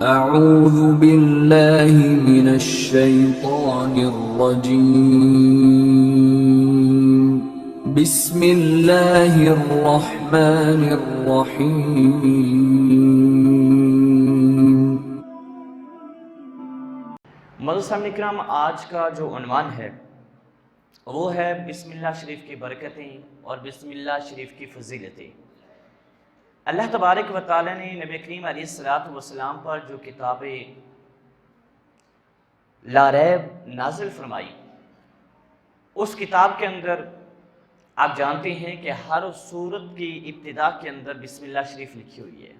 اعوذ باللہ من الشیطان الرجیم بسم اللہ الرحمن الرحیم۔ معزز سامعین کرام، آج کا جو عنوان ہے وہ ہے بسم اللہ شریف کی برکتیں اور بسم اللہ شریف کی فضیلتیں۔ اللہ تبارک و تعالی نے نبی کریم علیہ السلام پر جو کتاب لا ریب نازل فرمائی، اس کتاب کے اندر آپ جانتے ہیں کہ ہر سورت کی ابتدا کے اندر بسم اللہ شریف لکھی ہوئی ہے۔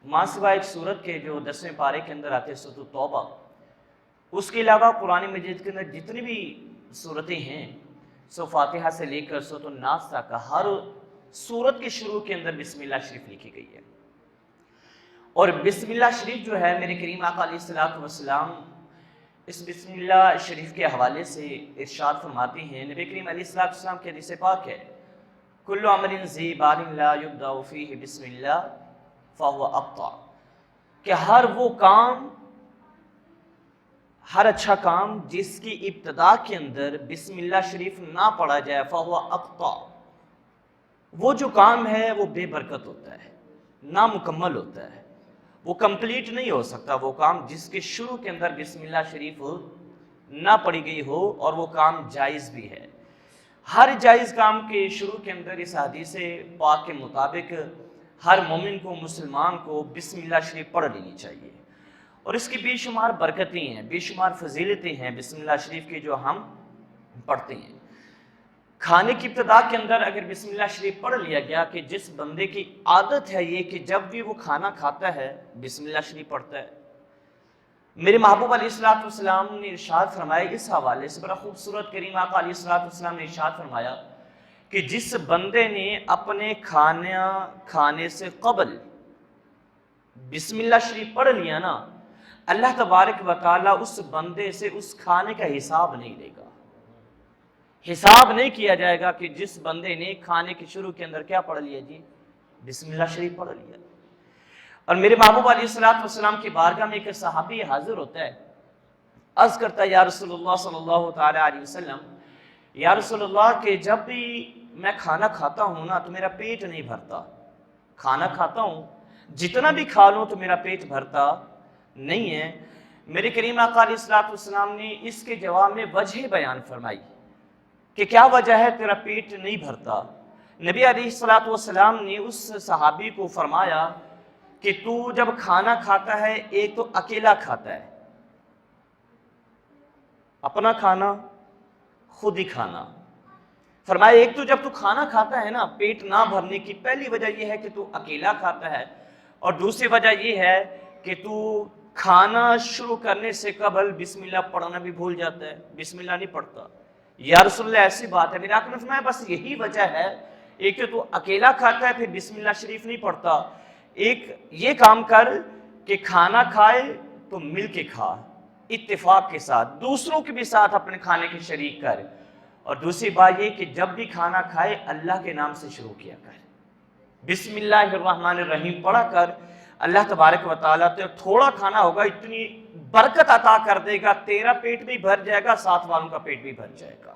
ماں سوا ایک سورت کے جو 10ویں پارے کے اندر آتے سورۃ التوبہ، اس کے علاوہ قرآن مجید کے اندر جتنی بھی سورتیں ہیں، سو فاتحہ سے لے کر سورۃ الناس تک ہر سورت کے شروع کے اندر بسم اللہ شریف لکھی گئی ہے۔ اور بسم اللہ شریف جو ہے، میرے کریم آقا علیہ السلام اس بسم اللہ شریف کے حوالے سے ارشاد فرماتے ہیں، نبی کریم علیہ السلام کے حدیث پاک ہے، کل امر ذی بال لا یبدأ فیہ بسم اللہ فہو اقطع، کہ ہر وہ کام، ہر اچھا کام جس کی ابتدا کے اندر بسم اللہ شریف نہ پڑھا جائے فہو اقطع، وہ جو کام ہے وہ بے برکت ہوتا ہے، نامکمل ہوتا ہے، وہ کمپلیٹ نہیں ہو سکتا۔ وہ کام جس کے شروع کے اندر بسم اللہ شریف نہ پڑھی گئی ہو، اور وہ کام جائز بھی ہے۔ ہر جائز کام کے شروع کے اندر اس حدیث پاک کے مطابق ہر مومن کو، مسلمان کو بسم اللہ شریف پڑھ لینی چاہیے، اور اس کی بے شمار برکتیں ہیں، بے شمار فضیلتیں ہیں بسم اللہ شریف کی جو ہم پڑھتے ہیں۔ کھانے کی ابتدا کے اندر اگر بسم اللہ شریف پڑھ لیا گیا، کہ جس بندے کی عادت ہے یہ کہ جب بھی وہ کھانا کھاتا ہے بسم اللہ شریف پڑھتا ہے، میرے محبوب علیہ السلام نے ارشاد فرمایا، اس حوالے سے بڑا خوبصورت کریم آقا علیہ السلام نے ارشاد فرمایا کہ جس بندے نے اپنے کھانا کھانے سے قبل بسم اللہ شریف پڑھ لیا نا، اللہ تبارک و تعالیٰ اس بندے سے اس کھانے کا حساب نہیں لے گا۔ حساب نہیں کیا جائے گا کہ جس بندے نے کھانے کے شروع کے اندر کیا پڑھ لیا جی، بسم اللہ شریف پڑھ لیا۔ اور میرے محبوب علیہ السلام کی بارگاہ میں ایک صحابی حاضر ہوتا ہے، عرض کرتا ہے، یا رسول اللہ صلی اللہ تعالی علیہ وسلم، یا رسول اللہ کہ جب بھی میں کھانا کھاتا ہوں نا تو میرا پیٹ نہیں بھرتا، کھانا کھاتا ہوں جتنا بھی کھا لوں تو میرا پیٹ بھرتا نہیں ہے۔ میرے کریم آقا علیہ السلام نے اس کے جواب میں وجہ بیان فرمائی کہ کیا وجہ ہے تیرا پیٹ نہیں بھرتا۔ نبی علیہ السلام نے اس صحابی کو فرمایا کہ تو جب کھانا کھاتا ہے، ایک تو اکیلا کھاتا ہے، اپنا کھانا خود ہی کھانا، فرمایا ایک تو جب تو کھانا کھاتا ہے نا، پیٹ نہ بھرنے کی پہلی وجہ یہ ہے کہ تو اکیلا کھاتا ہے، اور دوسری وجہ یہ ہے کہ تو کھانا شروع کرنے سے قبل بسم اللہ پڑھنا بھی بھول جاتا ہے، بسم اللہ نہیں پڑھتا۔ یا رسول اللہ ایسی بات ہے؟ میرے آقا نے فرمایا بس یہی وجہ ہے، ایک تو اکیلا کھاتا ہے پھر بسم اللہ شریف نہیں پڑھتا، ایک یہ کام کر کہ کھانا کھائے تو مل کے کھا، اتفاق کے ساتھ، دوسروں کے بھی ساتھ اپنے کھانے کے شریک کر، اور دوسری بات یہ کہ جب بھی کھانا کھائے اللہ کے نام سے شروع کیا کر، بسم اللہ الرحمن الرحیم پڑھا کر، اللہ تبارک و تعالیٰ تھوڑا کھانا ہوگا اتنی برکت عطا کر دے گا، تیرا پیٹ بھی بھر جائے گا، ساتھ والوں کا پیٹ بھی بھر جائے گا۔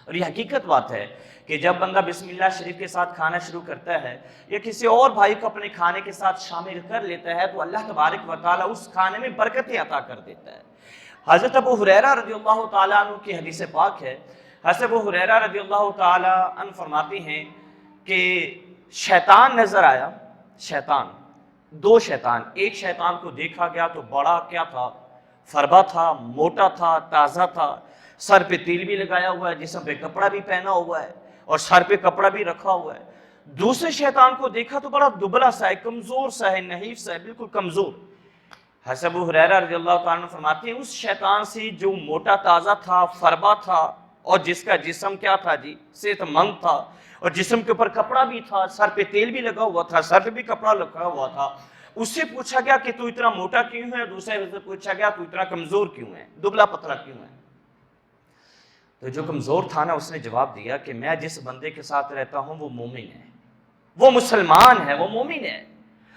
اور یہ حقیقت بات ہے کہ جب بندہ بسم اللہ شریف کے ساتھ کھانا شروع کرتا ہے، یا کسی اور بھائی کو اپنے کھانے کے ساتھ شامل کر لیتا ہے، تو اللہ تبارک و تعالیٰ اس کھانے میں برکتیں عطا کر دیتا ہے۔ حضرت ابو ہریرہ رضی اللہ تعالیٰ عنہ کی حدیث پاک ہے، حضرت ابو ہریرہ رضی اللہ تعالیٰ عنہ فرماتے ہیں کہ شیطان نظر آیا، شیطان، دو شیطان، ایک شیطان کو دیکھا گیا تو بڑا کیا تھا، فربا تھا، موٹا تھا، تازہ تھا، سر پہ تیل بھی لگایا ہوا ہے، جسم پہ کپڑا بھی پہنا ہوا ہے، اور سر پہ کپڑا بھی رکھا ہوا ہے۔ دوسرے شیطان کو دیکھا تو بڑا دبلا سا ہے، کمزور سا ہے، نحیف سا ہے، بالکل کمزور۔ حضرت ابو ہریرہ رضی اللہ تعالیٰ عنہ فرماتے ہیں اس شیطان سے جو موٹا تازہ تھا، فربا تھا، اور جس کا جسم کیا تھا جی، صحت مند تھا، اور جسم کے اوپر کپڑا بھی تھا، سر پہ تیل بھی لگا ہوا تھا، سر پہ بھی کپڑا لگا ہوا تھا، اس سے پوچھا گیا کہ تو اتنا موٹا کیوں ہے، دوسرے سے پوچھا گیا تو اتنا کمزور کیوں ہے، دبلا پتلا کیوں ہے؟ تو جو کمزور تھا نا، اس نے جواب دیا کہ میں جس بندے کے ساتھ رہتا ہوں وہ مومن ہے، وہ مسلمان ہے، وہ مومن ہے،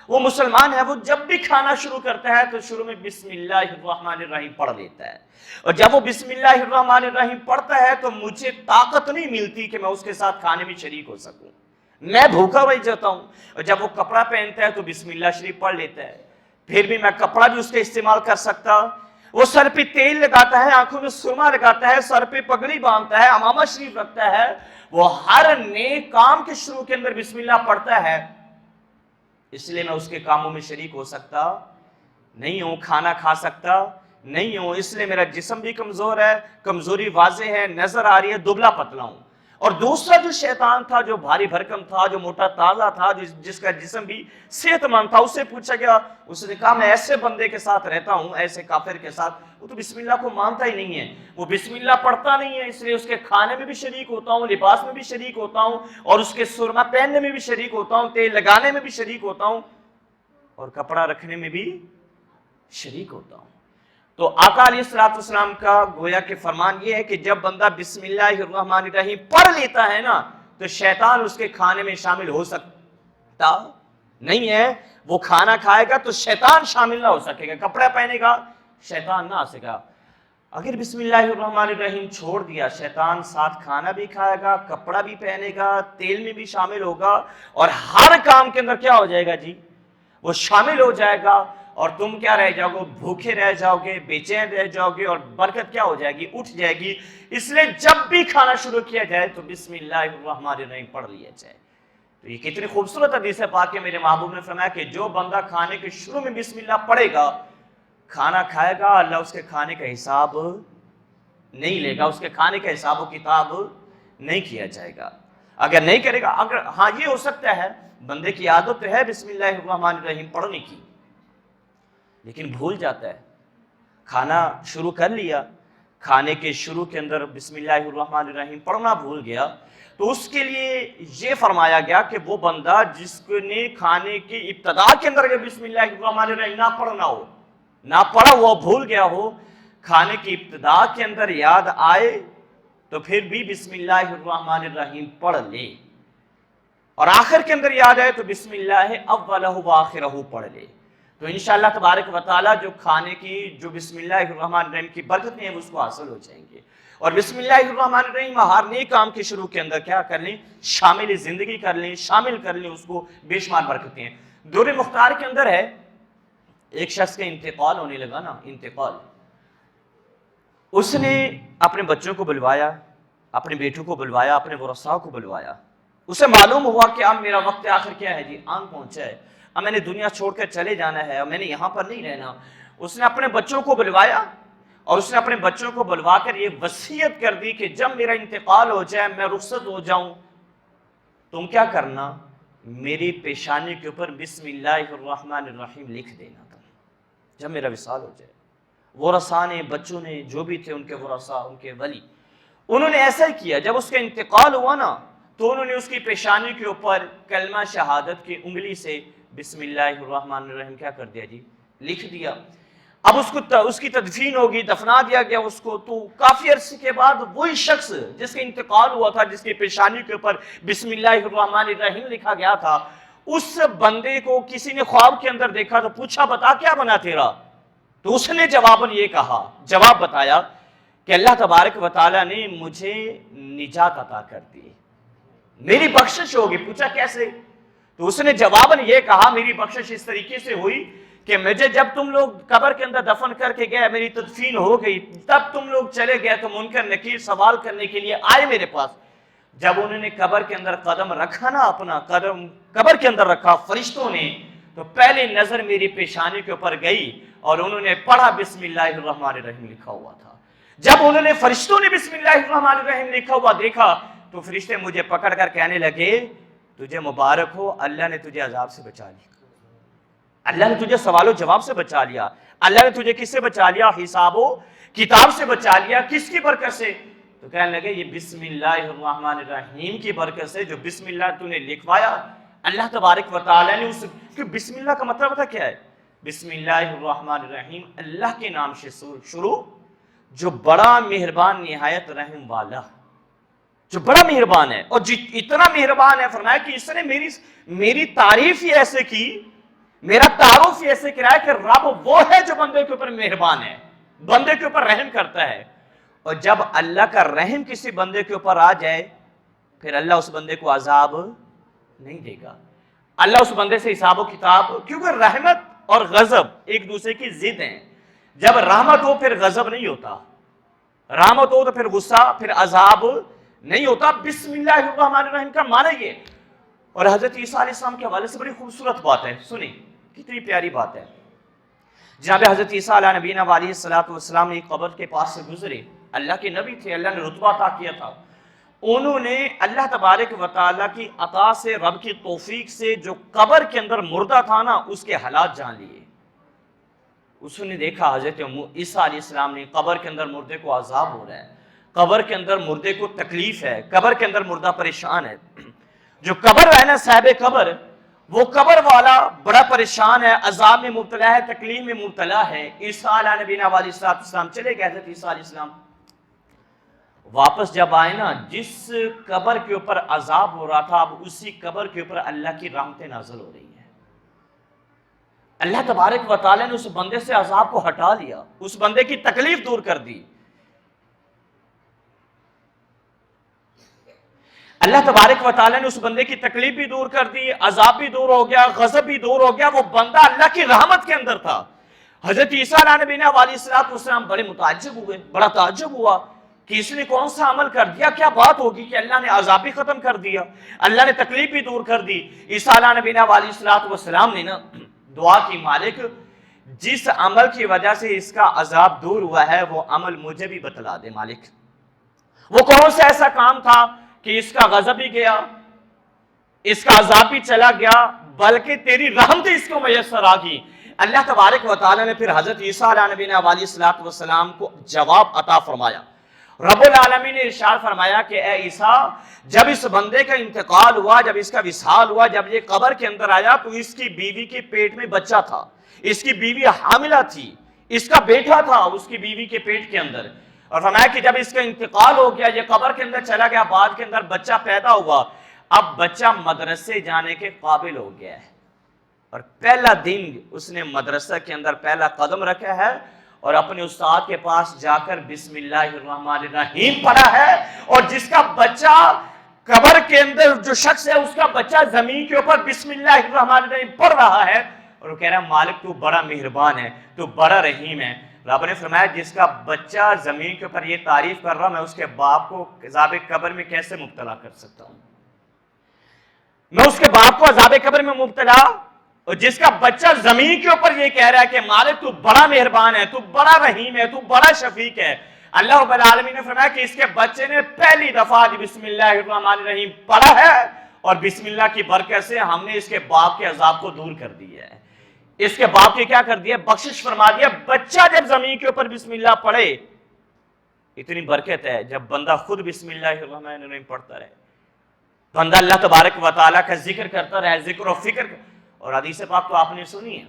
وہ مسلمان ہے، وہ جب بھی کھانا شروع کرتا ہے تو شروع میں بسم اللہ الرحمن الرحیم پڑھ لیتا ہے، اور جب وہ بسم اللہ الرحمن الرحیم پڑھتا ہے تو مجھے طاقت نہیں ملتی کہ میں اس کے ساتھ کھانے میں شریک ہو سکوں، میں بھوکا رہ جاتا ہوں۔ اور جب وہ کپڑا پہنتا ہے تو بسم اللہ شریف پڑھ لیتا ہے، پھر بھی میں کپڑا بھی اس کے استعمال کر سکتا۔ وہ سر پہ تیل لگاتا ہے، آنکھوں میں سرما لگاتا ہے، سر پہ پگڑی باندھتا ہے، امامہ شریف رکھتا ہے، وہ ہر نیک کام کے شروع کے اندر بسم اللہ پڑھتا ہے، اس لیے میں اس کے کاموں میں شریک ہو سکتا نہیں ہوں، کھانا کھا سکتا نہیں ہوں، اس لیے میرا جسم بھی کمزور ہے، کمزوری واضح ہے، نظر آ رہی ہے، دبلا پتلا ہوں۔ اور دوسرا جو شیطان تھا، جو بھاری بھرکم تھا، جو موٹا تازہ تھا، جس کا جسم بھی صحت مند تھا، اس سے پوچھا گیا، اس نے کہا میں ایسے بندے کے ساتھ رہتا ہوں، ایسے کافر کے ساتھ، وہ تو بسم اللہ کو مانتا ہی نہیں ہے، وہ بسم اللہ پڑھتا نہیں ہے، اس لیے اس کے کھانے میں بھی شریک ہوتا ہوں، لباس میں بھی شریک ہوتا ہوں، اور اس کے سرما پہننے میں بھی شریک ہوتا ہوں، تیل لگانے میں بھی شریک ہوتا ہوں، اور کپڑا رکھنے میں بھی شریک ہوتا ہوں۔ تو آقا علیہ الصلوۃ والسلام کا گویا کہ فرمان یہ ہے کہ جب بندہ بسم اللہ الرحمن الرحیم پڑھ لیتا ہے نا تو شیطان اس کے کھانے میں شامل ہو سکتا نہیں ہے، وہ کھانا کھائے گا تو شیطان شامل نہ ہو سکے گا، کپڑا پہنے گا شیطان نہ آ سکے گا۔ اگر بسم اللہ الرحمن الرحیم چھوڑ دیا، شیطان ساتھ کھانا بھی کھائے گا، کپڑا بھی پہنے گا، تیل میں بھی شامل ہوگا، اور ہر کام کے اندر کیا ہو جائے گا جی، وہ شامل ہو جائے گا، اور تم کیا رہ جاؤ گے، بھوکے رہ جاؤ گے، بے چین رہ جاؤ گے، اور برکت کیا ہو جائے گی، اٹھ جائے گی۔ اس لیے جب بھی کھانا شروع کیا جائے تو بسم اللہ الرحمن الرحیم پڑھ لیا جائے۔ تو یہ کتنی خوبصورت حدیث ہے پاک ہے، میرے محبوب نے فرمایا کہ جو بندہ کھانے کے شروع میں بسم اللہ پڑھے گا، کھانا کھائے گا، اللہ اس کے کھانے کا حساب نہیں لے گا، اس کے کھانے کا حساب و کتاب نہیں کیا جائے گا۔ اگر نہیں کرے گا، اگر ہاں یہ ہو سکتا ہے بندے کی عادت ہے بسم اللہ الرحمن الرحیم پڑھنے کی، لیکن بھول جاتا ہے، کھانا شروع کر لیا، کھانے کے شروع کے اندر بسم اللہ الرحمن الرحیم پڑھنا بھول گیا، تو اس کے لیے یہ فرمایا گیا کہ وہ بندہ جس نے کھانے کی ابتدا کے اندر اگر بسم اللہ الرحمن الرحیم نہ پڑھنا ہو، نہ پڑھا ہوا بھول گیا ہو، کھانے کی ابتدا کے اندر یاد آئے تو پھر بھی بسم اللہ الرحمن الرحیم پڑھ لے، اور آخر کے اندر یاد آئے تو بسم اللہ اولہ وآخرہ پڑھ لے، تو انشاءاللہ تبارک و تعالیٰ جو کھانے کی جو بسم اللہ الرحمن الرحیم کی برکتیں ہیں اس کو حاصل ہو جائیں گے۔ اور بسم اللہ الرحمن الرحیم ہر نیک کام کے شروع کے اندر کیا کر لیں، شامل زندگی کر لیں، شامل کر لیں، اس کو بے شمار برکتیں ہیں۔ دور مختار کے اندر ہے ایک شخص کا انتقال ہونے لگا نا، انتقال، اس نے اپنے بچوں کو بلوایا، اپنے بیٹوں کو بلوایا، اپنے ورثاء کو بلوایا، اسے معلوم ہوا کہ اب میرا وقت آخر کیا ہے جی، آن پہنچا ہے، اب میں نے دنیا چھوڑ کر چلے جانا ہے، اب میں نے یہاں پر نہیں رہنا۔ اس نے اپنے بچوں کو بلوایا، اور اس نے اپنے بچوں کو بلوا کر یہ وصیت کر دی کہ جب میرا انتقال ہو جائے، میں رخصت ہو جاؤں، تم کیا کرنا، میری پیشانی کے اوپر بسم اللہ الرحمن الرحیم لکھ دینا تھا جب میرا وصال ہو جائے۔ ورثاء نے، بچوں نے، جو بھی تھے ان کے ورثاء، ان کے ولی، انہوں نے ایسا ہی کیا۔ جب اس کا انتقال ہوا نا تو انہوں نے اس کی پیشانی کے اوپر کلمہ شہادت کی انگلی سے بسم اللہ الرحمن الرحیم کیا کر دیا جی، لکھ دیا۔ اب اس کی تدفین ہوگی، دفنا دیا گیا اس کو، تو کافی عرصے کے بعد وہی شخص جس کا انتقال ہوا تھا، جس کی پیشانی کے اوپر بسم اللہ الرحمن الرحیم لکھا گیا تھا، اس بندے کو کسی نے خواب کے اندر دیکھا تو پوچھا بتا کیا بنا تیرا، تو اس نے جواباً یہ کہا، جواب بتایا کہ اللہ تبارک و تعالیٰ نے مجھے نجات عطا کر دی، میری بخشش ہوگی۔ پوچھا کیسے، تو اس نے جواباً یہ کہا میری بخشش اس طریقے سے ہوئی کہ مجھے جب تم لوگ قبر کے اندر دفن کر کے گئے، میری تدفین ہو گئی، تب تم لوگ چلے گئے تو منکر نکیر سوال کرنے کے لیے آئے میرے پاس، جب انہوں نے قبر کے اندر قدم رکھا نا، اپنا قدم قبر کے اندر رکھا فرشتوں نے، تو پہلی نظر میری پیشانی کے اوپر گئی اور انہوں نے پڑھا بسم اللہ الرحمن الرحیم لکھا ہوا تھا۔ جب انہوں نے فرشتوں نے بسم اللہ الرحمن الرحیم لکھا ہوا دیکھا تو فرشتے مجھے پکڑ کر کہنے لگے تجھے مبارک ہو، اللہ نے تجھے عذاب سے بچا لیا، اللہ نے تجھے سوال و جواب سے بچا لیا، اللہ نے تجھے کس سے بچا لیا، حساب و کتاب سے بچا لیا، کس کی برکت سے، تو کہنے لگے یہ بسم اللہ الرحمن الرحیم کی برکت سے، جو بسم اللہ تو نے لکھوایا اللہ تبارک و تعالیٰ نے اس کہ بسم اللہ کا مطلب پتہ کیا ہے، بسم اللہ الرحمن الرحیم اللہ کے نام سے شروع، جو بڑا مہربان نہایت رحم والا، جو بڑا مہربان ہے، اور اتنا مہربان ہے، فرمایا کہ اس نے میری تعریف ہی ایسے کی، میرا تعارف ہی ایسے کرا ہے کہ رب وہ ہے جو بندے کے اوپر مہربان ہے، بندے کے اوپر رحم کرتا ہے، اور جب اللہ کا رحم کسی بندے کے اوپر آ جائے پھر اللہ اس بندے کو عذاب نہیں دے گا، اللہ اس بندے سے حساب و کتاب، کیونکہ رحمت اور غضب ایک دوسرے کی ضد ہیں، جب رحمت ہو پھر غضب نہیں ہوتا، رحمت ہو تو پھر غصہ، پھر عذاب نہیں ہوتا۔ بسم اللہ الرحمن الرحیم کا معنی یہ، اور حضرت عیسیٰ علیہ السلام کے حوالے سے بڑی خوبصورت بات ہے، سنیں کتنی پیاری بات ہے۔ جناب حضرت عیسیٰ علیہ نبینا علیہ السلام ایک قبر کے پاس سے گزرے، اللہ کے نبی تھے، اللہ نے رتبہ عطا کیا تھا، انہوں نے اللہ تبارک و تعالیٰ کی عطا سے، رب کی توفیق سے جو قبر کے اندر مردہ تھا نا اس کے حالات جان لیے۔ اس نے دیکھا حضرت عیسیٰ علیہ السلام نے قبر کے اندر مردے کو عذاب ہو رہا ہے، قبر کے اندر مردے کو تکلیف ہے، قبر کے اندر مردہ پریشان ہے، جو قبر ہے نا صاحب قبر، وہ قبر والا بڑا پریشان ہے، عذاب میں مبتلا ہے، تکلیف میں مبتلا ہے۔ عیسیٰ علیہ نبینا علیہ السلام چلے گئے، حضرت عیسیٰ علیہ السلام واپس جب آئے نا، جس قبر کے اوپر عذاب ہو رہا تھا اب اسی قبر کے اوپر اللہ کی رحمتیں نازل ہو رہی ہیں، اللہ تبارک و تعالیٰ نے اس بندے سے عذاب کو ہٹا لیا، اس بندے کی تکلیف دور کر دی۔ اللہ تبارک و تعالیٰ نے اس بندے کی تکلیف بھی دور کر دی، عذاب بھی دور ہو گیا، غضب بھی دور ہو گیا، وہ بندہ اللہ کی رحمت کے اندر تھا۔ حضرت عیسیٰ علیہ نبینا علیہ السلام بڑے متعجب ہوئے، بڑا تعجب ہوا کہ اس نے کون سا عمل کر دیا، کیا بات ہوگی کہ اللہ نے عذاب بھی ختم کر دیا، اللہ نے تکلیف بھی دور کر دی۔ عیسیٰ علیہ نبینا علیہ السلام نے نا دعا کی، مالک جس عمل کی وجہ سے اس کا عذاب دور ہوا ہے وہ عمل مجھے بھی بتلا دے مالک، وہ کون سا ایسا کام تھا کہ اس کا غضب بھی گیا، اس کا عذاب بھی چلا گیا، بلکہ تیری رحمت اس کو میسر آ گئی۔ اللہ تبارک و تعالیٰ نے پھر حضرت عیسیٰ علیہ نبینا علیہ السلام کو جواب عطا فرمایا۔ رب العالمین نے ارشاد فرمایا کہ اے عیسیٰ، جب اس بندے کا انتقال ہوا، جب اس کا وصال ہوا، جب یہ قبر کے اندر آیا تو اس کی بیوی کے پیٹ میں بچہ تھا، اس کی بیوی حاملہ تھی، اس کا بیٹا تھا اس کی بیوی کے پیٹ کے اندر، اور فرمایا کہ جب اس کا انتقال ہو گیا، یہ قبر کے اندر چلا گیا، بعد کے اندر بچہ پیدا ہوا، اب بچہ مدرسے جانے کے قابل ہو گیا ہے، اور پہلا دن اس نے مدرسہ کے اندر پہلا قدم رکھا ہے اور اپنے استاد کے پاس جا کر بسم اللہ الرحمن الرحیم پڑھا ہے، اور جس کا بچہ قبر کے اندر جو شخص ہے اس کا بچہ زمین کے اوپر بسم اللہ الرحمن الرحیم پڑھ رہا ہے، اور وہ کہہ رہا ہے مالک تو بڑا مہربان ہے، تو بڑا رحیم ہے۔ رب نے فرمایا جس کا بچہ زمین کے اوپر یہ تعریف کر رہا، میں اس کے باپ کو عذاب قبر میں کیسے مبتلا کر سکتا ہوں، میں اس کے باپ کو عذاب قبر میں مبتلا، اور جس کا بچہ زمین کے اوپر یہ کہہ رہا ہے کہ مالک تو بڑا مہربان ہے، تو بڑا رحیم ہے، تو بڑا شفیق ہے۔ اللہ رب العالمین نے فرمایا کہ اس کے بچے نے پہلی دفعہ بسم اللہ الرحمن الرحیم پڑھا ہے، اور بسم اللہ کی برکت سے ہم نے اس کے باپ کے عذاب کو دور کر دیا ہے، اس کے باپ کے کیا کر دیا، بخشش فرما دیا۔ بچہ جب زمین کے اوپر بسم اللہ پڑھے، اتنی برکت ہے جب بندہ خود بسم اللہ الرحمن الرحیم پڑھتا رہے، بندہ اللہ تبارک و تعالیٰ کا ذکر کرتا رہے، ذکر و فکر۔ اور حدیث پاک تو آپ نے سنی ہے،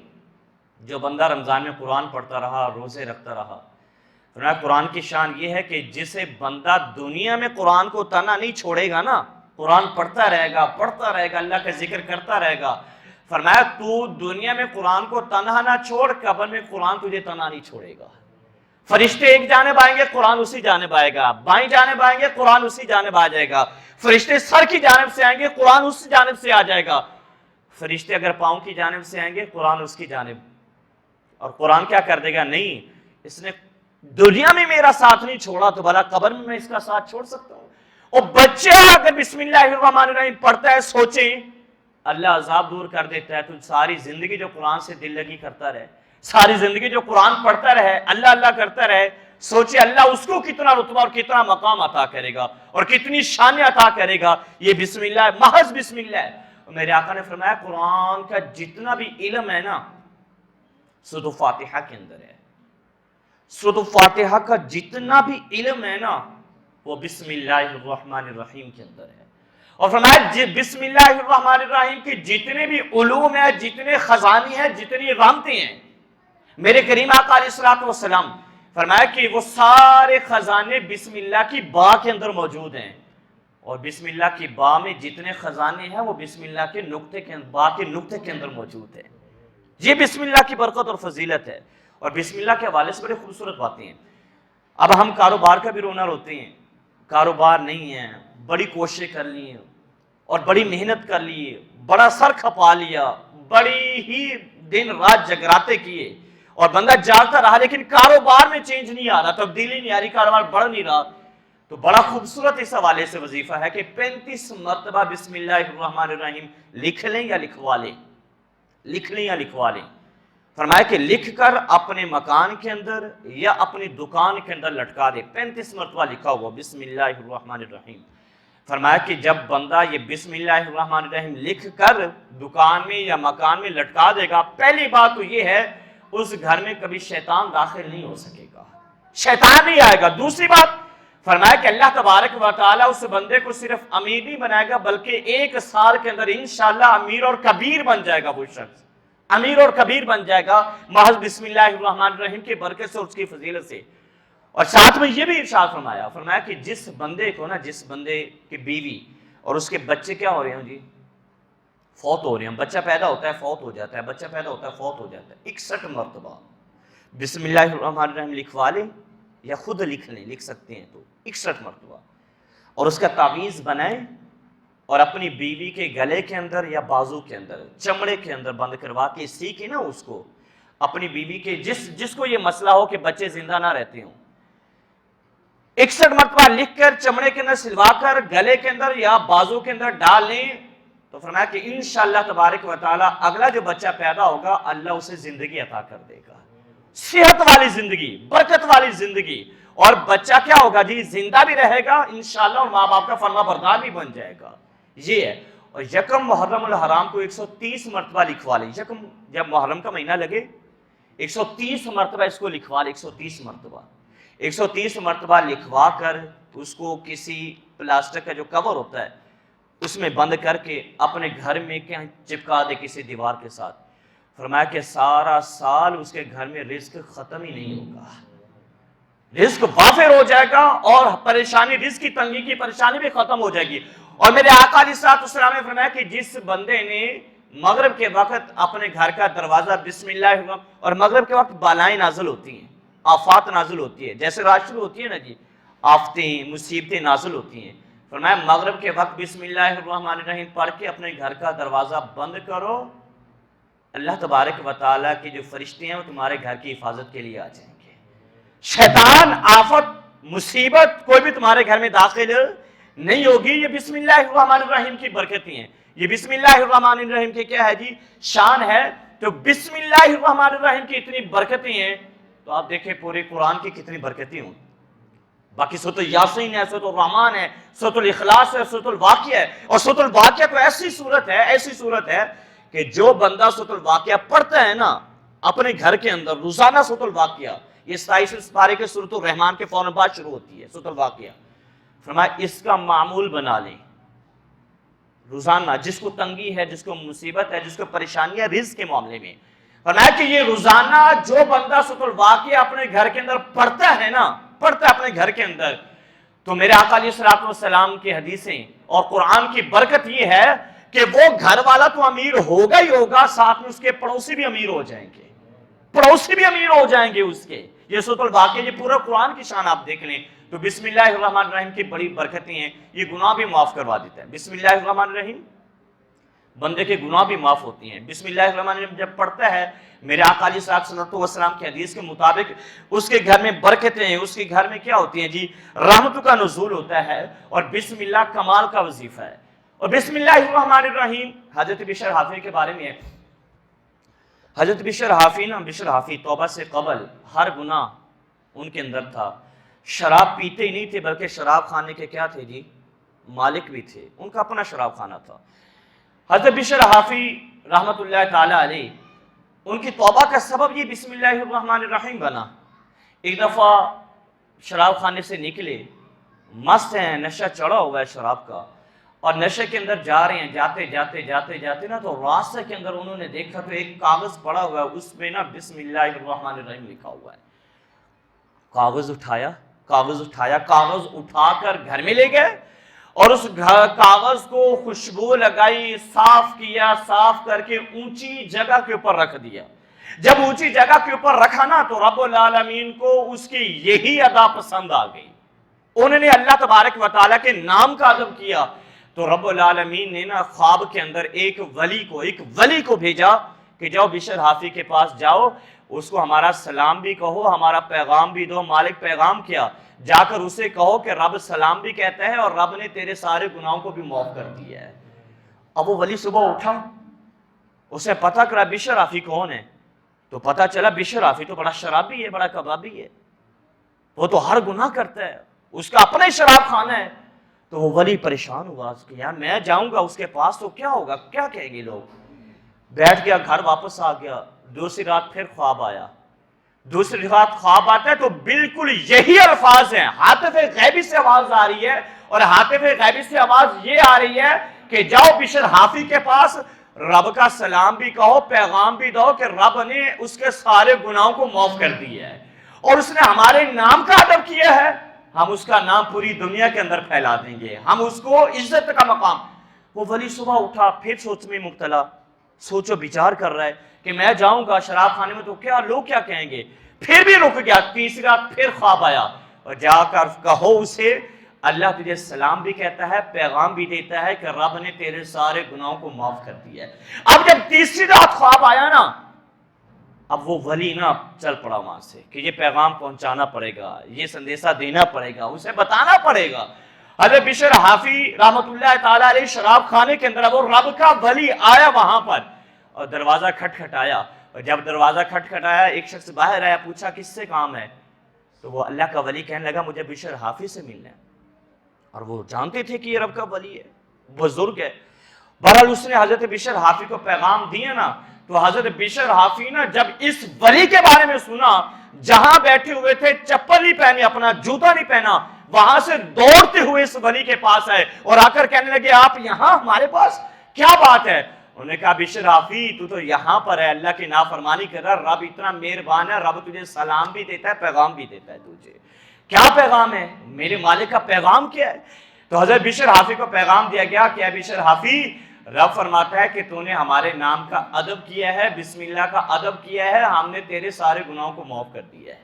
جو بندہ رمضان میں قرآن پڑھتا رہا، روزے رکھتا رہا، فرمایا قرآن کی شان یہ ہے کہ جسے بندہ دنیا میں قرآن کو تنا نہیں چھوڑے گا نا، قرآن پڑھتا رہے گا، اللہ کا ذکر کرتا رہے گا، فرمایا تو دنیا میں قرآن کو تنہا نہ چھوڑ، قبر میں قرآن تجھے تنہا نہیں چھوڑے گا۔ فرشتے ایک جانب آئیں گے، قرآن اسی جانب آئے گا، بائیں جانب آئیں گے، قرآن اسی جانب آ جائے گا، فرشتے سر کی جانب سے آئیں گے، قرآن اسی جانب سے آ جائے گا، فرشتے اگر پاؤں کی جانب سے آئیں گے، قرآن اس کی جانب، اور قرآن کیا کر دے گا، نہیں اس نے دنیا میں میرا ساتھ نہیں چھوڑا تو بھلا قبر میں اس کا ساتھ چھوڑ سکتا ہوں۔ اور بچہ اگر بسم اللہ الرحمن الرحیم پڑھتا ہے، سوچیں اللہ عذاب دور کر دیتا ہے، تو ساری زندگی جو قرآن سے دل لگی کرتا رہے، ساری زندگی جو قرآن پڑھتا رہے، اللہ اللہ کرتا رہے، سوچے اللہ اس کو کتنا رتبہ اور کتنا مقام عطا کرے گا اور کتنی شان عطا کرے گا۔ یہ بسم اللہ، محض بسم اللہ۔ میرے آقا نے فرمایا قرآن کا جتنا بھی علم ہے نا، سورۃ فاتحہ کے اندر ہے، سورۃ فاتحہ کا جتنا بھی علم ہے نا وہ بسم اللہ الرحمن الرحیم کے اندر ہے۔ اور فرمایا بسم اللہ الرحمن الرحیم کے جتنے بھی علوم ہیں، جتنے خزانے ہیں، جتنی رحمتیں ہیں، میرے کریم آقا علیہ الصلوۃ والسلام فرمایا کہ وہ سارے خزانے بسم اللہ کی با کے اندر موجود ہیں، اور بسم اللہ کی با میں جتنے خزانے ہیں وہ بسم اللہ کے نقطے کے با کے نقطے کے اندر موجود ہیں۔ یہ بسم اللہ کی برکت اور فضیلت ہے. اور بسم اللہ کے حوالے سے بڑے خوبصورت باتیں ہیں. اب ہم کاروبار کا بھی رونا روتے ہیں, کاروبار نہیں ہے, بڑی کوششیں کر لی ہیں اور بڑی محنت کر لی, بڑا سر کھپا لیا, بڑی ہی دن رات جگراتے کیے اور بندہ جاگتا رہا, لیکن کاروبار میں چینج نہیں آ رہا, تبدیلی نہیں آ رہی, کاروبار بڑھ نہیں رہا. تو بڑا خوبصورت اس حوالے سے وظیفہ ہے کہ 35 مرتبہ بسم اللہ الرحمن الرحیم لکھ لیں یا لکھوا لیں, لکھ لیں یا لکھوا لیں. فرمایا کہ لکھ کر اپنے مکان کے اندر یا اپنی دکان کے اندر لٹکا دے. 35 مرتبہ لکھا ہوا بسم اللہ الرحمن الرحیم. فرمایا کہ جب بندہ یہ بسم اللہ الرحمن الرحیم لکھ کر دکان میں یا مکان میں لٹکا دے گا, پہلی بات تو یہ ہے اس گھر میں کبھی شیطان داخل نہیں ہو سکے گا, شیطان نہیں آئے گا. دوسری بات فرمایا کہ اللہ تبارک و تعالیٰ اس بندے کو صرف امیر نہیں بنائے گا بلکہ 1 سال کے اندر انشاءاللہ امیر اور کبیر بن جائے گا. وہ شخص امیر اور کبیر بن جائے گا محض بسم اللہ الرحمن الرحیم کی برکت سے اور اس کی فضیلت سے. اور ساتھ میں یہ بھی ارشاد فرمایا کہ جس بندے کو نا, جس بندے کی بیوی اور اس کے بچے کیا ہو رہے ہیں جی, فوت ہو رہے ہیں, بچہ پیدا ہوتا ہے فوت ہو جاتا ہے, بچہ پیدا ہوتا ہے فوت ہو جاتا ہے, 61 مرتبہ بسم اللہ الرحمن الرحیم لکھوا لیں یا خود لکھ لیں, لکھ سکتے ہیں تو 61 مرتبہ, اور اس کا تعویذ بنائیں اور اپنی بیوی کے گلے کے اندر یا بازو کے اندر چمڑے کے اندر بند کروا کے سیکھیں نا اس کو, اپنی بیوی کے جس کو یہ مسئلہ ہو کہ بچے زندہ نہ رہتے ہوں, 61 مرتبہ لکھ کر چمڑے کے اندر سلوا کر گلے کے اندر یا بازو کے اندر ڈال لیں. تو فرمایا کہ انشاءاللہ تبارک و تعالیٰ اگلا جو بچہ پیدا ہوگا اللہ اسے زندگی عطا کر دے گا, صحت والی زندگی, برکت والی زندگی, اور بچہ کیا ہوگا جی, زندہ بھی رہے گا انشاءاللہ اور ماں باپ کا فرما بردار بھی بن جائے گا. یہ ہے. اور یکم محرم الحرام کو 130 مرتبہ لکھوا لیں, یکم جب محرم کا مہینہ لگے 130 مرتبہ اس کو لکھوا لیں, 130 مرتبہ 130 مرتبہ لکھوا کر اس کو کسی پلاسٹک کا جو کور ہوتا ہے اس میں بند کر کے اپنے گھر میں کہیں چپکا دے کسی دیوار کے ساتھ. فرمایا کہ سارا سال اس کے گھر میں رزق ختم ہی نہیں ہوگا, رزق وافر ہو جائے گا اور پریشانی, رزق کی تنگی کی پریشانی بھی ختم ہو جائے گی. اور میرے آقا علیہ الصلوۃ والسلام نے فرمایا کہ جس بندے نے مغرب کے وقت اپنے گھر کا دروازہ بسم اللہ الرحمن, اور مغرب کے وقت بالائیں نازل ہوتی ہیں, آفات نازل ہوتی ہے, جیسے رات شروع ہوتی ہے نا جی, آفتیں مصیبتیں نازل ہوتی ہیں. فرمایا مغرب کے وقت بسم اللہ الرحمن الرحیم پڑھ کے اپنے گھر کا دروازہ بند کرو, اللہ تبارک و تعالیٰ کے جو فرشتے ہیں وہ تمہارے گھر کی حفاظت کے لیے آ جائیں گے. شیطان, آفت, مصیبت کوئی بھی تمہارے گھر میں داخل نہیں ہوگی. یہ بسم اللہ الرحمن الرحیم کی برکتیں ہیں. یہ بسم اللہ الرحمن الرحیم کی کیا ہے جی, شان ہے. تو بسم اللہ الرحمن الرحیم کی اتنی برکتیں ہیں تو آپ دیکھیں پورے قرآن کی کتنی برکتیں ہوں. باقی سورۃ یاسین ہے, سورۃ الرحمن ہے, سورۃ الاخلاص ہے, سورۃ الواقعہ ہے. اور سورۃ الواقعہ تو ایسی صورت ہے کہ جو بندہ سورۃ الواقعہ پڑھتا ہے نا اپنے گھر کے اندر روزانہ, سورۃ الواقعہ یہ 27 پارے کے سورۃ الرحمن کے فوراً بعد شروع ہوتی ہے سورۃ الواقعہ. فرمایا اس کا معمول بنا لیں روزانہ, جس کو تنگی ہے, جس کو مصیبت ہے, جس کو پریشانی ہے رزق کے معاملے میں. فرمایا کہ یہ روزانہ جو بندہ سورۃ الواقعہ اپنے گھر کے اندر پڑھتا ہے اپنے گھر کے اندر, تو میرے آقا علیہ الصلوۃ والسلام کی حدیثیں اور قرآن کی برکت یہ ہے کہ وہ گھر والا تو امیر ہوگا ہی ہوگا, ساتھ میں اس کے پڑوسی بھی امیر ہو جائیں گے, اس کے. یہ سورۃ الواقعہ, یہ پورا قرآن کی شان آپ دیکھ لیں. تو بسم اللہ الرحمن الرحیم کی بڑی برکتیں ہیں, یہ گناہ بھی معاف کروا دیتا ہے. بسم اللہ الرحمن الرحیم بندے کے گناہ بھی معاف ہوتی ہیں. بسم اللہ الرحمن الرحیم جب پڑھتا ہے میرے آقا علیہ الصلوۃ والسلام کی حدیث کے مطابق اس کے گھر میں برکتیں ہیں, اس کے گھر میں کیا ہوتی ہیں جی, رحمتوں کا نزول ہوتا ہے. اور بسم اللہ کمال کا وظیفہ ہے. اور بسم اللہ الرحمن الرحیم حضرت بشر حافی کے بارے میں ہے. حضرت بشر حافی توبہ سے قبل ہر گناہ ان کے اندر تھا. شراب پیتے ہی نہیں تھے بلکہ شراب خانے کے کیا تھے جی, مالک بھی تھے, ان کا اپنا شراب خانہ تھا. حضرت بشر حافی رحمت اللہ تعالی علیہ, ان کی توبہ کا سبب یہ بسم اللہ الرحمن الرحیم بنا. ایک دفعہ شراب خانے سے نکلے, مست ہیں, نشہ چڑھا ہوا ہے شراب کا, اور نشے کے اندر جا رہے ہیں, جاتے نا تو راستے کے اندر انہوں نے دیکھا تو ایک کاغذ پڑا ہوا ہے, اس پہ نا بسم اللہ الرحمن الرحیم لکھا ہوا ہے. کاغذ اٹھا کر گھر میں لے گئے اور اس کاغذ کو خوشبو لگائی، صاف کیا، صاف کر کے اونچی جگہ کے اوپر رکھ دیا۔ جب اونچی جگہ کے اوپر رکھا نا تو رب العالمین کو اس کی یہی ادا پسند آ گئی۔ انہوں نے اللہ تبارک و تعالیٰ کے نام کا ادب کیا تو رب العالمین نے نا خواب کے اندر ایک ولی کو بھیجا کہ جاؤ بشر حافی کے پاس جاؤ، اس کو ہمارا سلام بھی کہو، ہمارا پیغام بھی دو۔ مالک پیغام کیا؟ جا کر اسے کہو کہ رب سلام بھی کہتا ہے اور رب نے تیرے سارے گناہوں کو بھی معاف کر دیا ہے۔ اب وہ ولی صبح اٹھا، اسے پتا کرا بشر حافی کون ہے، تو پتا چلا بشر حافی تو بڑا شرابی ہے، بڑا کبابی ہے، وہ تو ہر گناہ کرتا ہے، اس کا اپنا ہی شراب خانہ ہے۔ تو وہ ولی پریشان ہوا کہ یار میں جاؤں گا اس کے پاس تو کیا ہوگا، کیا کہیں گے لوگ۔ بیٹھ گیا، گھر واپس آ گیا۔ دوسری رات پھر خواب آیا۔ دوسری رات خواب آتا ہے تو بالکل یہی الفاظ ہیں، ہاتف غیبی سے آواز آ رہی ہے، اور ہاتف غیبی سے آواز یہ آ رہی ہے کہ جاؤ بشر حافی کے پاس، رب کا سلام بھی کہو، پیغام بھی دو کہ رب نے اس کے سارے گناہوں کو معاف کر دیا ہے اور اس نے ہمارے نام کا ادب کیا ہے، ہم اس کا نام پوری دنیا کے اندر پھیلا دیں گے، ہم اس کو عزت کا مقام۔ وہ ولی صبح اٹھا، پھر سوچ میں مبتلا، سوچو بچار کر رہا ہے کہ میں جاؤں گا شراب خانے میں تو کیا لوگ کیا کہیں گے۔ پھر بھی رک گیا، تیسری رات پھر خواب آیا، اور جا کر کہو اسے اللہ تجھے سلام بھی کہتا ہے، پیغام بھی دیتا ہے کہ رب نے تیرے سارے گناہوں کو معاف کر دیا ہے۔ اب جب تیسری رات خواب آیا نا، اب وہ ولی نا چل پڑا وہاں سے کہ یہ پیغام پہنچانا پڑے گا، یہ سندیسہ دینا پڑے گا، اسے بتانا پڑے گا۔ حضرت بشر حافی رحمت اللہ تعالیٰ علیہ شراب خانے کے اندر وہ رب کا ولی آیا وہاں پر اور دروازہ کھٹکھٹایا، اور جب دروازہ کھٹکھٹایا ایک شخص باہر آیا، پوچھا کس سے کام ہے، تو وہ اللہ کا ولی کہنے لگا مجھے بشر حافی سے ملنا ہے، اور وہ جانتے تھے کہ یہ رب کا ولی ہے، بزرگ ہے۔ بہرحال اس نے حضرت بشر حافی کو پیغام دیا نا، تو حضرت بشر حافی نا جب اس ولی کے بارے میں سنا، جہاں بیٹھے ہوئے تھے چپل نہیں پہنے، اپنا جوتا نہیں پہنا، وہاں سے دوڑتے ہوئے اس ولی کے پاس آئے اور آ کر کہنے لگے آپ یہاں ہمارے پاس، کیا بات ہے؟ انہوں نے کہا بشر حافی تو یہاں پر ہے، اللہ کی نافرمانی کر رہا، رب اتنا مہربان ہے، رب تجھے سلام بھی دیتا ہے، پیغام بھی دیتا ہے تجھے۔ کیا پیغام ہے؟ میرے مالک کا پیغام کیا ہے؟ تو حضرت بشر حافی کو پیغام دیا گیا کہ اے بشر حافی، رب فرماتا ہے کہ تو نے ہمارے نام کا ادب کیا ہے، بسم اللہ کا ادب کیا ہے، ہم نے تیرے سارے گناہوں کو معاف کر دیا ہے،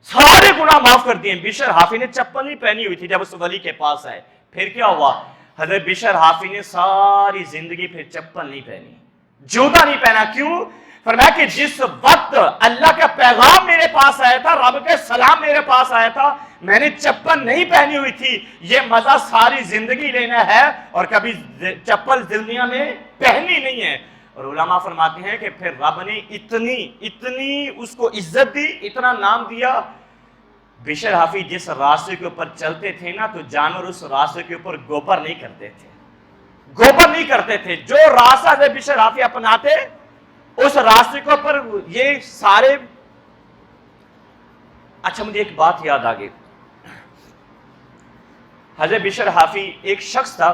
سارے گناہ معاف کر دیے۔ بشر حافی نے چپل نہیں پہنی ہوئی تھی جب اس ولی کے پاس آئے۔ پھر کیا ہوا؟ حضرت بشر حافی نے ساری زندگی پھر چپل نہیں پہنی، جوتا نہیں پہنا۔ کیوں؟ فرمایا کہ جس وقت اللہ کا پیغام میرے پاس آیا تھا، رب کے سلام میرے پاس آیا تھا، میں نے چپل نہیں پہنی ہوئی تھی، یہ مزہ ساری زندگی لینا ہے اور کبھی چپل دنیا میں پہنی نہیں ہے۔ اور علماء فرماتے ہیں کہ پھر رب نے اتنی اس کو عزت دی، اتنا نام دیا۔ بشر حافی جس راستے کے اوپر چلتے تھے نا تو جانور اس راستے کے اوپر گوبر نہیں کرتے تھے، جو راستہ سے بشر حافی اپناتے اس راستے کے اوپر یہ سارے۔ اچھا مجھے ایک بات یاد آ گئی، حضرت بشر حافی ایک شخص تھا،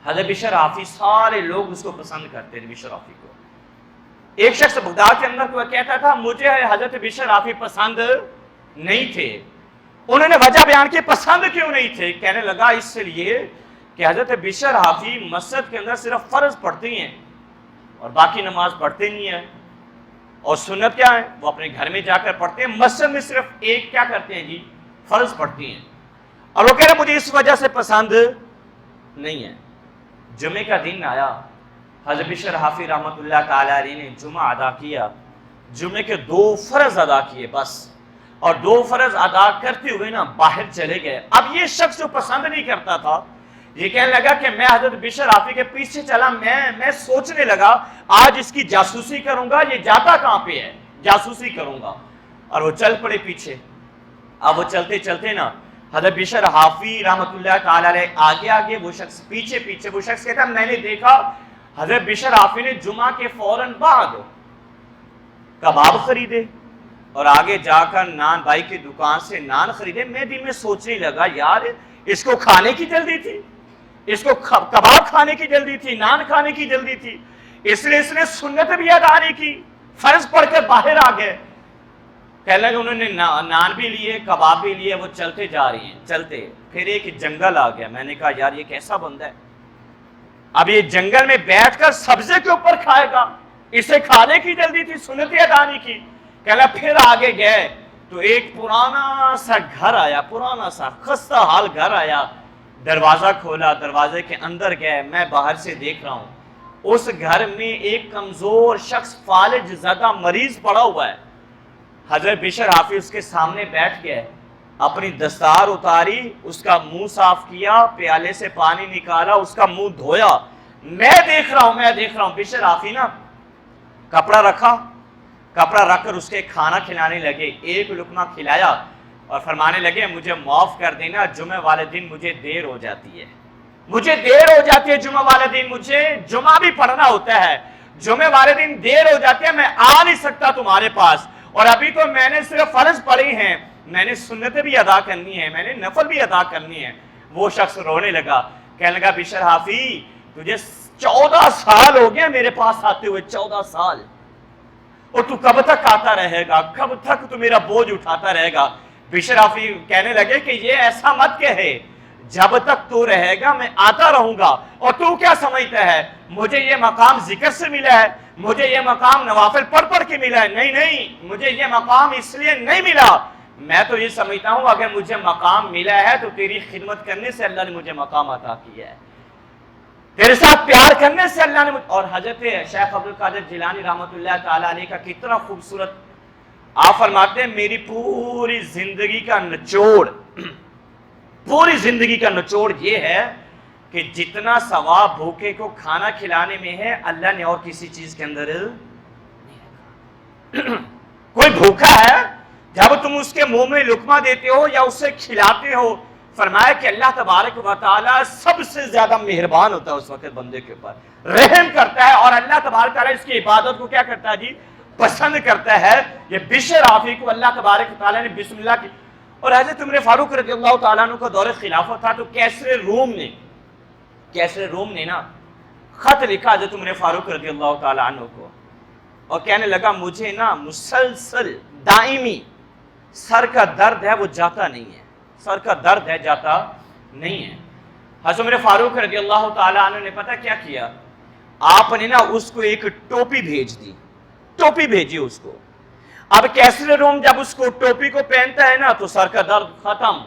حضرت بشر حافی سارے لوگ اس کو پسند کرتے تھے بشر حافی کو۔ ایک شخص بغداد کے اندر کو کہتا تھا مجھے حضرت بشر حافی پسند نہیں تھے۔ انہوں نے وجہ بیان کی پسند کیوں نہیں تھے، کہنے لگا اس لیے کہ حضرت بشر حافی مسجد کے اندر صرف فرض پڑھتے ہیں اور باقی نماز پڑھتے نہیں ہیں، اور سنت کیا ہے وہ اپنے گھر میں جا کر پڑھتے ہیں، مسجد میں صرف ایک کیا کرتے ہیں جی، فرض پڑھتے ہیں۔ اور وہ کہہ رہے مجھے اس وجہ سے پسند نہیں ہے۔ جمعے کا دن آیا، حضرت بشر حافی رحمت اللہ تعالی علیہ نے جمعہ ادا کیا، جمعے کے 2 فرض ادا کیے بس، اور 2 فرض ادا کرتے ہوئے نا باہر چلے گئے۔ اب یہ شخص جو پسند نہیں کرتا تھا یہ کہنے لگا کہ میں حضرت بشر حافی کے پیچھے چلا، میں سوچنے لگا آج اس کی جاسوسی کروں گا، یہ جاتا کہاں پہ ہے، جاسوسی کروں گا، اور وہ چل پڑے پیچھے۔ اب وہ چلتے چلتے نا حضرت بشر حافی رحمت اللہ تعالی علیہ آگے وہ شخص پیچھے، وہ شخص کہتا میں نے دیکھا حضرت بشر حافی نے جمعہ کے فوراً بعد کباب خریدے اور آگے جا کر نان بھائی کی دکان سے نان خریدے۔ میں دل میں سوچنے لگا یار اس کو کھانے کی جلدی تھی، اس کو کباب کھانے کی جلدی تھی، نان کھانے کی جلدی تھی، اس لیے اس نے سنت بھی ادا نہیں کی، فرض پڑھ کے باہر آ گئے۔ کہنے لگے انہوں نے نان بھی لیے، کباب بھی لیے، وہ چلتے جا رہی ہیں، چلتے پھر ایک جنگل آ گیا. میں نے کہا یار یہ کیسا بندہ ہے, اب یہ جنگل میں بیٹھ کر سبزے کے اوپر کھائے گا, اسے کھانے کی جلدی تھی, سنت ادا نہیں کی. کہنا پھر آگے گئے تو ایک پرانا سا گھر آیا, پرانا سا خستہ حال گھر آیا. دروازہ کھولا, دروازے کے اندر گئے. میں باہر سے دیکھ رہا ہوں اس گھر میں ایک کمزور شخص فالج زدہ مریض پڑا ہوا ہے. حضرت بشر حافظ اس کے سامنے بیٹھ گئے, اپنی دستار اتاری, اس کا منہ صاف کیا, پیالے سے پانی نکالا, اس کا منہ دھویا. میں دیکھ رہا ہوں بشر حافظ نا کپڑا رکھا, کپڑا رکھ کر اس کے کھانا کھلانے لگے. ایک لقمہ کھلایا اور فرمانے لگے مجھے معاف کر دینا, جمعہ والے دن مجھے دیر ہو جاتی ہے, جمعہ والے دن مجھے جمعہ بھی پڑھنا ہوتا ہے, جمعہ والے دن دیر ہو جاتی ہے, میں آ نہیں سکتا تمہارے پاس, اور ابھی تو میں نے صرف فرض پڑھی ہیں, میں نے سنتیں بھی ادا کرنی ہے, میں نے نفل بھی ادا کرنی ہے. وہ شخص رونے لگا, کہنے لگا بشر حافظ تجھے 14 سال ہو گیا میرے پاس آتے ہوئے, 14 سال, اور تو کب تک آتا رہے گا, کب تک تو میرا بوجھ اٹھاتا رہے گا. بشر حافظ کہنے لگے کہ یہ ایسا مت کہے, جب تک تو رہے گا میں آتا رہوں گا, اور تو کیا سمجھتا ہے مجھے یہ مقام ذکر سے ملا ہے, مجھے یہ مقام نوافل پڑھ پڑھ کے ملا ہے؟ نہیں, مجھے یہ مقام اس لیے نہیں ملا, میں تو یہ سمجھتا ہوں اگر مجھے مقام ملا ہے تو تیری خدمت کرنے سے اللہ نے مجھے مقام عطا کیا ہے, تیرے ساتھ پیار کرنے سے اللہ نے اور حضرت شیخ عبدالقادر جیلانی رحمۃ اللہ تعالی علیہ کا کتنا خوبصورت, آپ فرماتے ہیں میری پوری زندگی کا نچوڑ یہ ہے کہ جتنا ثواب بھوکے کو کھانا کھلانے میں ہے اللہ نے اور کسی چیز کے اندر نہیں. کوئی بھوکا ہے, جب تم اس کے منہ میں لقمہ دیتے ہو یا اسے کھلاتے ہو, فرمایا کہ اللہ تبارک و تعالی سب سے زیادہ مہربان ہوتا ہے اس وقت بندے کے اوپر, رحم کرتا ہے, اور اللہ تبارک و تعالی اس کی عبادت کو کیا کرتا ہے جی, پسند کرتا ہے. یہ بشر حافظ کو اللہ تبارک و تعالی نے بسم اللہ کی, اور حضرت عمر فاروق رضی اللہ تعالیٰ عنہ کا دور خلافت تھا, تو کیسر روم نے نا خط لکھا حضرت عمر فاروق رضی اللہ تعالیٰ عنہ کو, اور کہنے لگا مجھے نا مسلسل دائمی سر کا درد ہے, وہ جاتا نہیں ہے, سر کا درد ہے جاتا نہیں ہے. حضرت عمر فاروق رضی اللہ تعالیٰ عنہ نے پتہ کیا کیا, آپ نے نا اس کو ایک ٹوپی بھیجی اس کو. اب کیسر روم جب اس کو ٹوپی کو پہنتا ہے نا تو سر کا درد ختم,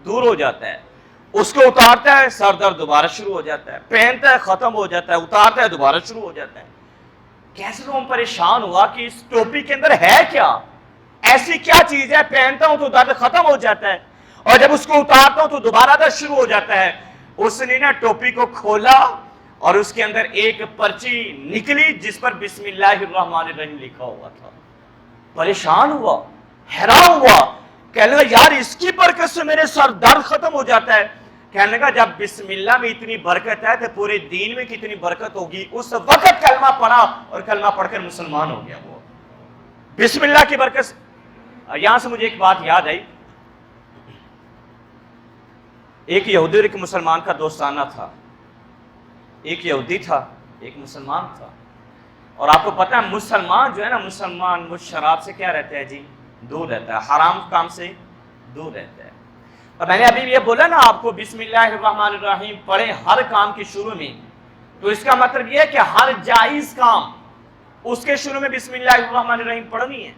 دور ہو جاتا ہے, اس کو اتارتا ہے سر درد دوبارہ شروع ہو جاتا ہے, پہنتا ہے ختم ہو جاتا ہے, اتارتا ہے دوبارہ شروع ہو جاتا ہے. کیسر روم پریشان ہوا کہ اس ٹوپی کے اندر ہے کیا, ایسی کیا چیز ہے, پہنتا ہوں تو درد ختم ہو جاتا ہے اور جب اس کو اتارتا ہوں تو دوبارہ درد شروع ہو جاتا ہے. اس نے نا ٹوپی کو کھولا اور اس کے اندر ایک پرچی نکلی جس پر بسم اللہ الرحمن الرحیم لکھا ہوا تھا. پریشان ہوا, حیران ہوا, کہنے لگا یار اس کی برکت سے میرے سر درد ختم ہو جاتا ہے. کہنے لگا جب بسم اللہ میں اتنی برکت ہے تو پورے دین میں کتنی برکت ہوگی. اس وقت کلمہ پڑھا اور کلمہ پڑھ کر مسلمان ہو گیا. وہ بسم اللہ کی برکت سے. یہاں سے مجھے ایک بات یاد آئی, ایک یہودی اور ایک مسلمان کا دوستانہ تھا. ایک یہودی تھا, ایک مسلمان تھا, اور آپ کو پتہ ہے مسلمان جو ہے نا, مسلمان وہ شراب سے کیا رہتا ہے جی, دور رہتا ہے, حرام کام سے دور رہتا ہے. اور میں نے ابھی یہ بولا نا آپ کو بسم اللہ الرحمن الرحیم پڑھیں ہر کام کے شروع میں, تو اس کا مطلب یہ ہے کہ ہر جائز کام اس کے شروع میں بسم اللہ الرحمن الرحیم پڑھنی ہے.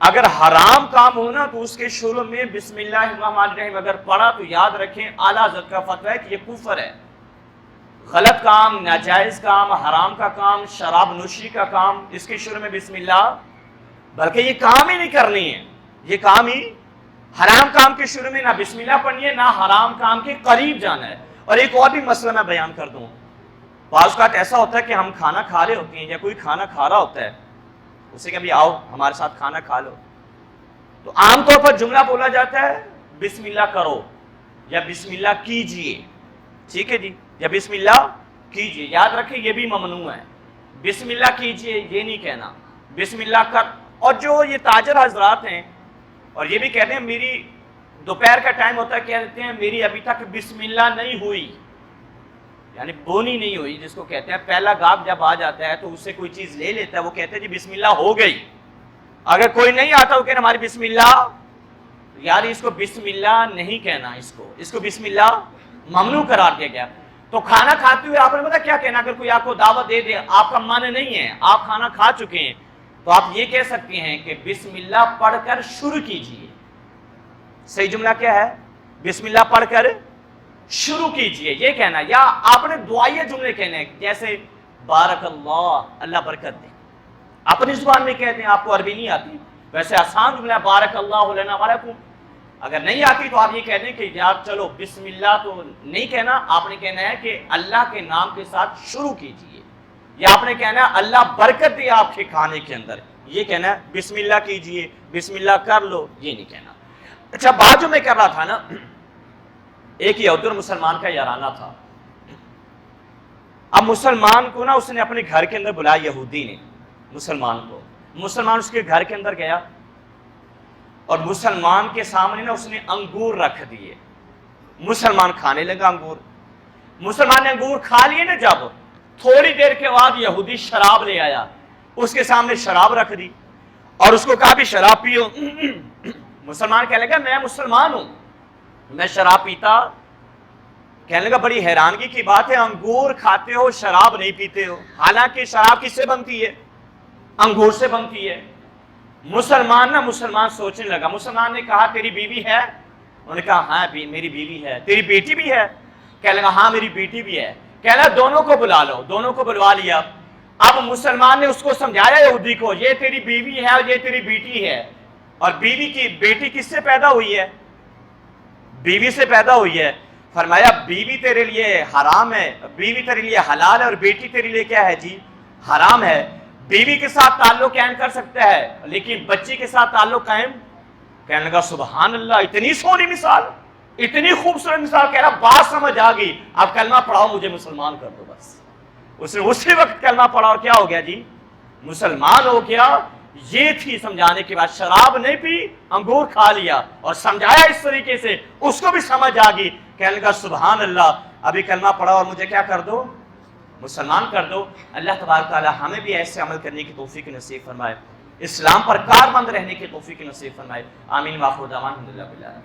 اگر حرام کام ہونا تو اس کے شروع میں بسم اللہ الرحمن الرحیم اگر پڑھا تو یاد رکھیں اعلیٰ حضرت کا فتویٰ ہے کہ یہ کفر ہے. غلط کام, ناجائز کام, حرام کا کام, شراب نوشی کا کام, اس کے شروع میں بسم اللہ, بلکہ یہ کام ہی نہیں کرنی ہے. یہ کام ہی, حرام کام کے شروع میں نہ بسم اللہ پڑھنی ہے, نہ حرام کام کے قریب جانا ہے. اور ایک اور بھی مسئلہ میں بیان کر دوں, بعض اوقات ایسا ہوتا ہے کہ ہم کھانا کھا رہے ہوتے ہیں یا کوئی کھانا کھا رہا ہوتا ہے, اسے کبھی آؤ ہمارے ساتھ کھانا کھا لو, تو عام طور پر جملہ بولا جاتا ہے بسم اللہ کرو یا بسم اللہ کیجئے. ٹھیک ہے جی, یا بسم اللہ کیجئے. یاد رکھیں یہ بھی ممنوع ہے, بسم اللہ کیجئے یہ نہیں کہنا, بسم اللہ کر. اور جو یہ تاجر حضرات ہیں اور یہ بھی کہتے ہیں میری دوپہر کا ٹائم ہوتا ہے, کہتے ہیں میری ابھی تک بسم اللہ نہیں ہوئی, یعنی بونی نہیں ہوئی, جس کو کہتے ہیں پہلا گاہک جب آ جاتا ہے تو اس سے کوئی چیز لے لیتا ہے, وہ کہتے ہیں جی بسم اللہ ہو گئی. اگر کوئی نہیں آتا وہ کہتے ہیں ہماری بسم اللہ یار اس کو بسم اللہ نہیں کہنا، اس کو بسم اللہ ممنوع قرار دیا گیا. تو کھانا کھاتے ہوئے آپ نے پتا کیا کہنا؟ اگر کوئی آپ کو دعوت دے دے، آپ کا من نہیں ہے، آپ کھانا کھا چکے ہیں، تو آپ یہ کہہ سکتے ہیں کہ بسم اللہ پڑھ کر شروع کیجئے. صحیح جملہ کیا ہے؟ بسم اللہ پڑھ کر شروع کیجئے، یہ کہنا. یا آپ نے دعائیہ جملے کہنے ہیں، جیسے بارک اللہ، اللہ برکت دے. اپنی زبان میں کہتے ہیں، آپ کو عربی نہیں آتی، ویسے آسان جملہ ہے بارک اللہ لنا ولکم. اگر نہیں آتی تو آپ یہ کہہ دیں کہ یار چلو بسم اللہ تو نہیں کہنا، آپ نے کہنا ہے کہ اللہ کے نام کے ساتھ شروع کیجئے. یا آپ نے کہنا ہے اللہ برکت دے آپ کے کھانے کے اندر، یہ کہنا ہے بسم اللہ کیجئے، بسم اللہ کر لو، یہ نہیں کہنا. اچھا، بات جو میں کر رہا تھا نا، ایک یہودی اور مسلمان کا یارانہ تھا. اب مسلمان کو نا اس نے اپنے گھر کے اندر بلایا، یہودی نے مسلمان کو. مسلمان اس کے گھر کے اندر گیا اور مسلمان کے سامنے نا اس نے انگور رکھ دیے. مسلمان کھانے لگا انگور. مسلمان نے انگور کھا لیے نا، جب تھوڑی دیر کے بعد یہودی شراب لے آیا، اس کے سامنے شراب رکھ دی اور اس کو کہا بھی شراب پیو. مسلمان کہنے لگا میں مسلمان ہوں، میں شراب پیتا. کہنے لگا بڑی حیرانگی کی بات ہے، انگور کھاتے ہو شراب نہیں پیتے ہو، حالانکہ شراب کس سے بنتی ہے؟ انگور سے بنتی ہے. مسلمان سوچنے لگا. مسلمان نے کہا تیری بیوی ہے؟ انہوں نے کہا ہاں میری بیوی ہے. تیری بیٹی بھی ہے؟ کہنے لگا ہاں میری بیٹی بھی ہے. کہنے لگا دونوں کو بلا لو. دونوں کو بلوا لیا. اب مسلمان نے اس کو سمجھایا یہودی کو، یہ تیری بیوی ہے اور یہ تیری بیٹی ہے. اور بیٹی کس سے پیدا ہوئی ہے؟ بیوی سے پیدا ہوئی ہے. فرمایا بیوی تیرے لیے حرام ہے، بیوی تیرے لیے حلال ہے، اور بیٹی تیرے لیے کیا ہے جی؟ حرام ہے. بیوی کے ساتھ تعلق قائم کر سکتا ہے لیکن بچی کے ساتھ تعلق قائم. کہنے لگا سبحان اللہ، اتنی سونی مثال، اتنی خوبصورت مثال. کہہ رہا بات سمجھ آ گئی، اب کلمہ پڑھاؤ مجھے مسلمان کر دو. بس اس نے اسی وقت کلمہ پڑھا اور کیا ہو گیا جی؟ مسلمان ہو گیا. یہ تھی سمجھانے کے بعد. شراب نہیں پی، انگور کھا لیا اور سمجھایا اس طریقے سے، اس کو بھی سمجھ آ گئی. کہنے لگا سبحان اللہ، ابھی کلمہ پڑھا اور مجھے کیا کر دو؟ مسلمان کر دو. اللہ تبارک تعالی ہمیں بھی ایسے عمل کرنے کی توفیق نصیب فرمائے، اسلام پر کاربند رہنے کی توفیق نصیب فرمائے. آمین. وآخر دعوانا الحمدللہ.